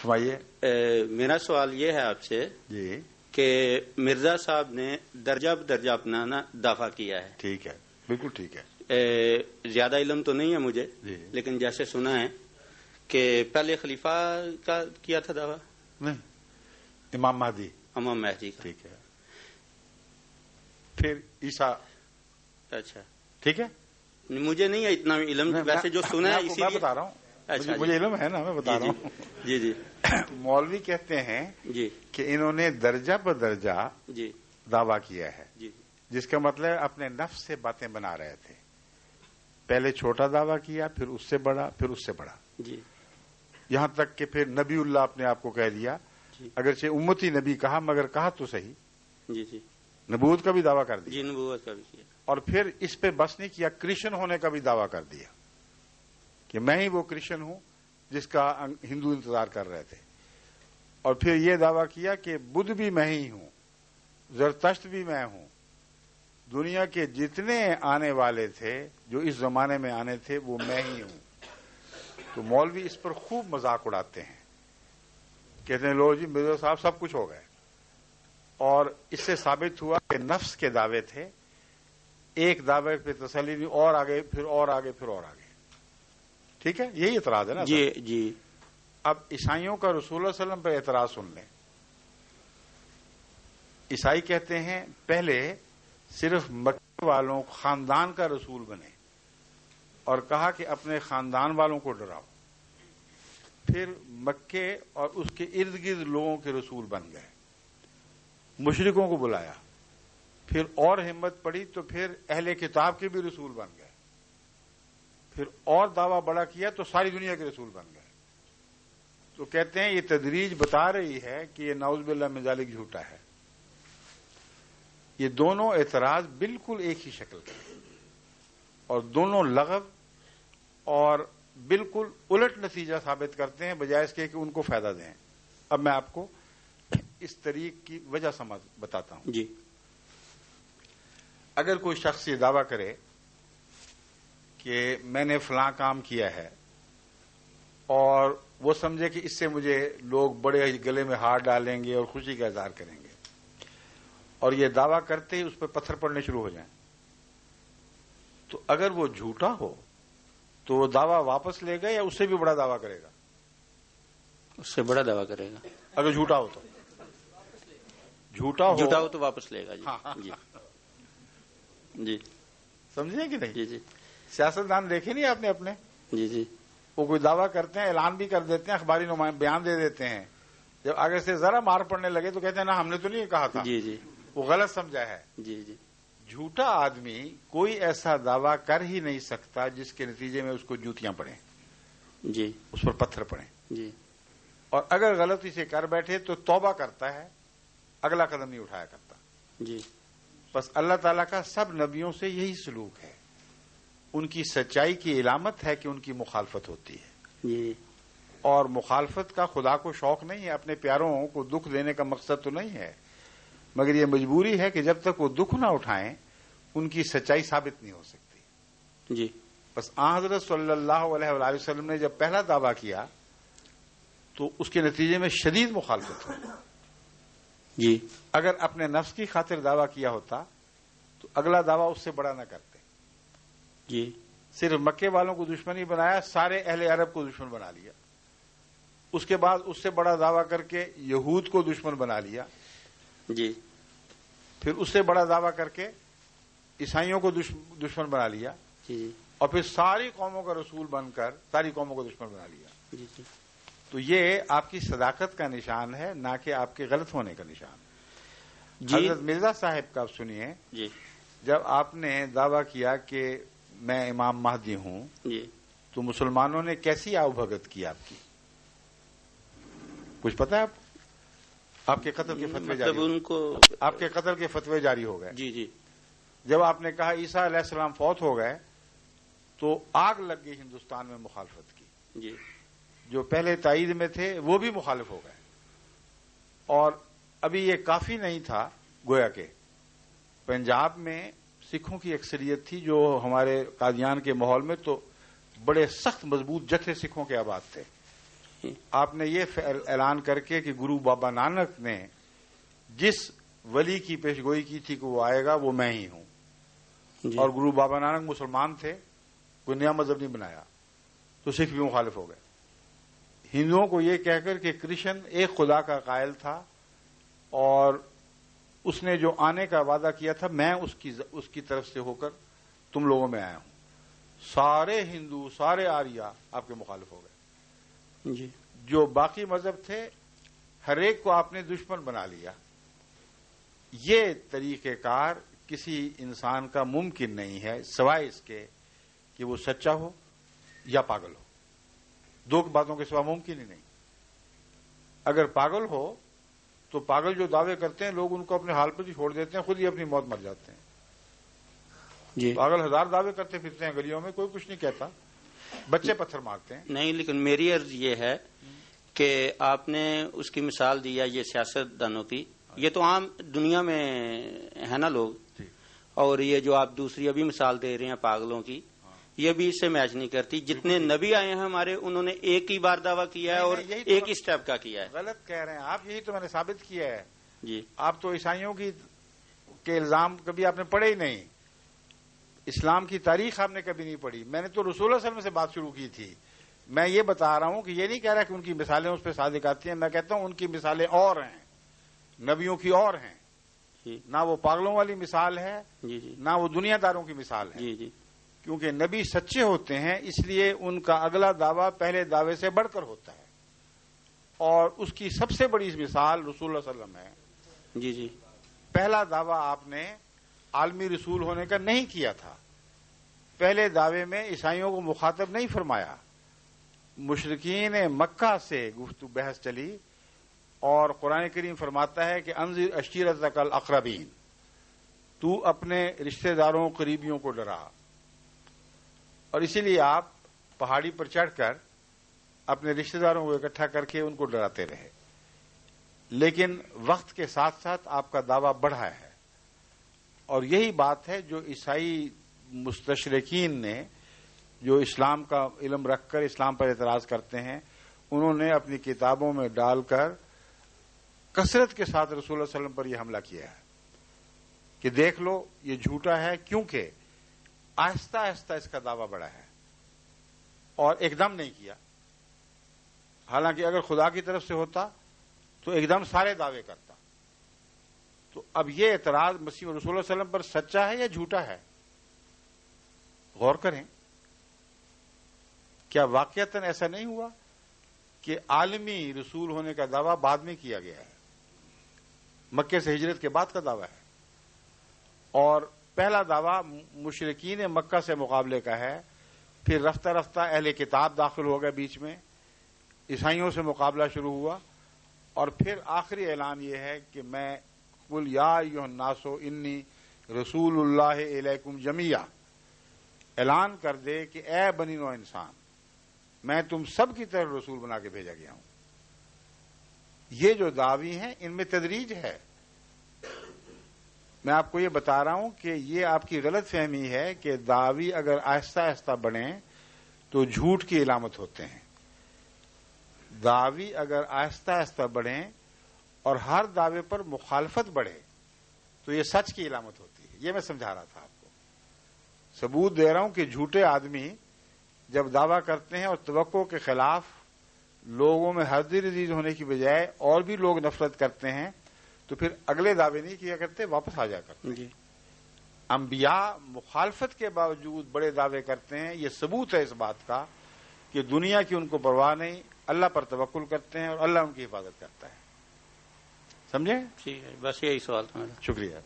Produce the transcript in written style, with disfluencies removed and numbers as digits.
فرمائیے. میرا سوال یہ ہے آپ سے جی کہ مرزا صاحب نے درجہ بدرجہ اپنا دعویٰ کیا ہے. ٹھیک ہے، بالکل ٹھیک ہے. زیادہ علم تو نہیں ہے مجھے، جی. لیکن جیسے سنا ہے کہ پہلے خلیفہ کا کیا تھا دعویٰ، نہیں، امام مہدی. امام مہدی کا. ٹھیک ہے. پھر عیسیٰ. اچھا، ٹھیک ہے. مجھے نہیں ہے اتنا علم، ویسے جو سنا ہے اسی میں لیے بتا رہا ہوں. اچھا، مجھے علم ہے نا، میں بتا رہا ہوں. جی جی مولوی کہتے ہیں جی کہ انہوں نے درجہ بدرجہ جی دعویٰ کیا ہے، جی جس کا مطلب اپنے نفس سے باتیں بنا رہے تھے. پہلے چھوٹا دعویٰ کیا، پھر اس سے بڑا، پھر اس سے بڑا، جی یہاں تک کہ پھر نبی اللہ اپنے آپ کو کہہ دیا. جی اگرچہ امتی نبی کہا، مگر کہا تو صحیح، جی جی نبوت کا بھی دعویٰ کر دیا. جی نبوت کا بھی کیا. اور پھر اس پہ بس نہیں کیا، کرسچن ہونے کا بھی دعویٰ کر دیا کہ میں ہی وہ کرسچن ہوں جس کا ہندو انتظار کر رہے تھے. اور پھر یہ دعویٰ کیا کہ بدھ بھی میں ہی ہوں، زرتشت بھی میں ہوں، دنیا کے جتنے آنے والے تھے جو اس زمانے میں آنے تھے وہ میں ہی ہوں. تو مولوی اس پر خوب مذاق اڑاتے ہیں، کہتے ہیں لو جی مرزا صاحب سب کچھ ہو گئے. اور اس سے ثابت ہوا کہ نفس کے دعوے تھے، ایک دعوے پہ تسلی نہیں، اور آگے پھر اور آگے پھر اور آگے. ٹھیک ہے، یہی اعتراض ہے نا. جی جی. اب عیسائیوں کا رسول اللہ علیہ وسلم پہ اعتراض سن لیں. عیسائی کہتے ہیں پہلے صرف مکے والوں خاندان کا رسول بنے اور کہا کہ اپنے خاندان والوں کو ڈراؤ. پھر مکے اور اس کے ارد گرد لوگوں کے رسول بن گئے، مشرکوں کو بلایا. پھر اور ہمت پڑی تو پھر اہل کتاب کے بھی رسول بن گئے. پھر اور دعویٰ بڑا کیا تو ساری دنیا کے رسول بن گئے. تو کہتے ہیں یہ تدریج بتا رہی ہے کہ یہ نعوذ باللہ من ذالک جھوٹا ہے. یہ دونوں اعتراض بالکل ایک ہی شکل کے اور دونوں لغو اور بالکل الٹ نتیجہ ثابت کرتے ہیں، بجائے اس کے کہ ان کو فائدہ دیں. اب میں آپ کو اس طریق کی وجہ سمجھ بتاتا ہوں. جی. اگر کوئی شخص یہ دعویٰ کرے کہ میں نے فلاں کام کیا ہے اور وہ سمجھے کہ اس سے مجھے لوگ بڑے گلے میں ہار ڈالیں گے اور خوشی کا اظہار کریں گے، اور یہ دعویٰ کرتے ہی اس پہ پتھر پڑنے شروع ہو جائیں، تو اگر وہ جھوٹا ہو تو وہ دعویٰ واپس لے گا یا اس سے بھی بڑا دعویٰ کرے گا؟ اس سے بڑا دعویٰ کرے گا. اگر جھوٹا ہو تو جھوٹا ہو تو واپس لے گا. جی ہاں. جی جی. سمجھے کہ نہیں؟ جی جی سیاستدان دیکھے نہیں آپ نے اپنے؟ جی جی. وہ کوئی دعویٰ کرتے ہیں، اعلان بھی کر دیتے ہیں، اخباری بیان دے دیتے ہیں، جب آگے سے ذرا مار پڑنے لگے تو کہتے ہیں نا ہم نے تو نہیں کہا تھا. جی جی. وہ غلط سمجھا ہے. جی جی. جھوٹا آدمی کوئی ایسا دعویٰ کر ہی نہیں سکتا جس کے نتیجے میں اس کو جوتیاں پڑیں، جی اس پر پتھر پڑیں. جی. اور اگر غلطی سے کر بیٹھے تو توبہ کرتا ہے، اگلا قدم نہیں اٹھایا کرتا. جی. بس اللہ تعالیٰ کا سب نبیوں سے یہی سلوک ہے. ان کی سچائی کی علامت ہے کہ ان کی مخالفت ہوتی ہے. جی. اور مخالفت کا خدا کو شوق نہیں ہے، اپنے پیاروں کو دکھ دینے کا مقصد تو نہیں ہے، مگر یہ مجبوری ہے کہ جب تک وہ دکھ نہ اٹھائیں ان کی سچائی ثابت نہیں ہو سکتی. جی. بس آن حضرت صلی اللہ علیہ وآلہ وسلم نے جب پہلا دعویٰ کیا تو اس کے نتیجے میں شدید مخالفت ہوئی. جی. اگر اپنے نفس کی خاطر دعویٰ کیا ہوتا تو اگلا دعویٰ اس سے بڑا نہ کرتے. جی. صرف مکے والوں کو دشمنی بنایا، سارے اہل عرب کو دشمن بنا لیا. اس کے بعد اس سے بڑا دعویٰ کر کے یہود کو دشمن بنا لیا. جی. پھر اس سے بڑا دعویٰ کر کے عیسائیوں کو دشمن بنا لیا. جی. اور پھر ساری قوموں کا رسول بن کر ساری قوموں کو دشمن بنا لیا. جی. جی. تو یہ آپ کی صداقت کا نشان ہے، نہ کہ آپ کے غلط ہونے کا نشان. جی. حضرت مرزا صاحب کا آپ سنیے. جی. جب آپ نے دعویٰ کیا کہ میں امام مہدی ہوں جی. تو مسلمانوں نے کیسی آؤ بھگت کی آپ کی؟ کچھ پتا ہے آپ کے قتل کے فتوے جاری ان کو آپ کے قتل کے فتوے جاری ہو گئے. جی. جی. جب آپ نے کہا عیسیٰ علیہ السلام فوت ہو گئے تو آگ لگ گئی ہندوستان میں مخالفت کی. جی. جو پہلے تائید میں تھے وہ بھی مخالف ہو گئے. اور ابھی یہ کافی نہیں تھا، گویا کہ پنجاب میں سکھوں کی اکثریت تھی جو ہمارے قادیان کے ماحول میں تو بڑے سخت مضبوط جتھے سکھوں کے آباد تھے. آپ نے یہ اعلان کر کے کہ گرو بابا نانک نے جس ولی کی پیشگوئی کی تھی کہ وہ آئے گا وہ میں ہی ہوں، اور گرو بابا نانک مسلمان تھے، کوئی نیا مذہب نہیں بنایا، تو سکھ بھی مخالف ہو گئے۔ ہندوؤں کو یہ کہہ کر کہ کرشن ایک خدا کا قائل تھا اور اس نے جو آنے کا وعدہ کیا تھا میں اس کی طرف سے ہو کر تم لوگوں میں آیا ہوں، سارے ہندو سارے آریہ آپ کے مخالف ہو گئے۔ جی، جو باقی مذہب تھے ہر ایک کو آپ نے دشمن بنا لیا۔ یہ طریقہ کار کسی انسان کا ممکن نہیں ہے سوائے اس کے کہ وہ سچا ہو یا پاگل ہو، دو باتوں کے سوا ممکن ہی نہیں۔ اگر پاگل ہو تو پاگل جو دعوے کرتے ہیں لوگ ان کو اپنے حال پر ہی چھوڑ دیتے ہیں، خود ہی اپنی موت مر جاتے ہیں۔ جی، پاگل ہزار دعوے کرتے پھرتے ہیں گلیوں میں، کوئی کچھ نہیں کہتا، بچے پتھر مارتے ہیں۔ نہیں، لیکن میری عرض یہ ہے کہ آپ نے اس کی مثال دیا یہ سیاست دانوں کی، یہ تو عام دنیا میں ہے نا لوگ، اور یہ جو آپ دوسری ابھی مثال دے رہے ہیں پاگلوں کی، یہ بھی اس سے میچ نہیں کرتی۔ جتنے نبی آئے ہیں ہمارے انہوں نے ایک ہی بار دعویٰ کیا ہے اور ایک ہی سٹیپ کا کیا ہے۔ غلط کہہ رہے ہیں آپ، یہی تو میں نے ثابت کیا ہے۔ جی، آپ تو عیسائیوں کے الزام کبھی آپ نے پڑھے ہی نہیں، اسلام کی تاریخ آپ نے کبھی نہیں پڑھی۔ میں نے تو رسول اللہ صلی اللہ علیہ وسلم سے بات شروع کی تھی۔ میں یہ بتا رہا ہوں کہ یہ نہیں کہہ رہا کہ ان کی مثالیں اس پہ صادق آتی ہیں، میں کہتا ہوں ان کی مثالیں اور ہیں، نبیوں کی اور ہیں، نہ وہ پاگلوں والی مثال ہے نہ وہ دنیا داروں کی مثال ہے۔ جی جی، کیونکہ نبی سچے ہوتے ہیں اس لیے ان کا اگلا دعویٰ پہلے دعوے سے بڑھ کر ہوتا ہے، اور اس کی سب سے بڑی مثال رسول اللہ صلی اللہ علیہ وسلم ہے۔ جی جی، پہلا دعویٰ آپ نے عالمی رسول ہونے کا نہیں کیا تھا، پہلے دعوے میں عیسائیوں کو مخاطب نہیں فرمایا، مشرکین مکہ سے گفتگو بحث چلی، اور قرآن کریم فرماتا ہے کہ انذر عشیرتک الاقربین، تو اپنے رشتہ داروں قریبیوں کو ڈرا، اور اسی لیے آپ پہاڑی پر چڑھ کر اپنے رشتہ داروں کو اکٹھا کر کے ان کو ڈراتے رہے۔ لیکن وقت کے ساتھ ساتھ آپ کا دعویٰ بڑھا ہے، اور یہی بات ہے جو عیسائی مستشرقین نے جو اسلام کا علم رکھ کر اسلام پر اعتراض کرتے ہیں، انہوں نے اپنی کتابوں میں ڈال کر کثرت کے ساتھ رسول اللہ صلی اللہ علیہ وسلم پر یہ حملہ کیا ہے کہ دیکھ لو یہ جھوٹا ہے، کیونکہ آہستہ آہستہ اس کا دعویٰ بڑھا ہے اور ایک دم نہیں کیا۔ حالانکہ اگر خدا کی طرف سے ہوتا تو ایک دم سارے دعوے کرتا۔ تو اب یہ اعتراض مسیح رسول اللہ صلی اللہ علیہ وسلم پر سچا ہے یا جھوٹا ہے؟ غور کریں، کیا واقعتاً ایسا نہیں ہوا کہ عالمی رسول ہونے کا دعویٰ بعد میں کیا گیا ہے، مکے سے ہجرت کے بعد کا دعویٰ ہے، اور پہلا دعویٰ مشرکین مکہ سے مقابلے کا ہے، پھر رفتہ رفتہ اہل کتاب داخل ہو گئے بیچ میں، عیسائیوں سے مقابلہ شروع ہوا، اور پھر آخری اعلان یہ ہے کہ میں قل یا ایھا الناس انی رسول اللہ الیکم جمیعا، اعلان کر دے کہ اے بنی نوع انسان میں تم سب کی طرف رسول بنا کے بھیجا گیا ہوں۔ یہ جو دعوی ہیں ان میں تدریج ہے۔ میں آپ کو یہ بتا رہا ہوں کہ یہ آپ کی غلط فہمی ہے کہ دعوی اگر آہستہ آہستہ بڑھیں تو جھوٹ کی علامت ہوتے ہیں۔ دعوی اگر آہستہ آہستہ بڑھیں اور ہر دعوے پر مخالفت بڑھے تو یہ سچ کی علامت ہوتی ہے۔ یہ میں سمجھا رہا تھا آپ کو، ثبوت دے رہا ہوں کہ جھوٹے آدمی جب دعویٰ کرتے ہیں اور توقع کے خلاف لوگوں میں حاضر عزیز ہونے کی بجائے اور بھی لوگ نفرت کرتے ہیں تو پھر اگلے دعوے نہیں کیا کرتے، واپس آ جا کرتے ہیں۔ انبیاء مخالفت کے باوجود بڑے دعوے کرتے ہیں، یہ ثبوت ہے اس بات کا کہ دنیا کی ان کو پرواہ نہیں، اللہ پر توکل کرتے ہیں اور اللہ ان کی حفاظت کرتا ہے۔ سمجھے؟ ٹھیک ہے، بس یہی سوال تھا میرا۔ شکریہ۔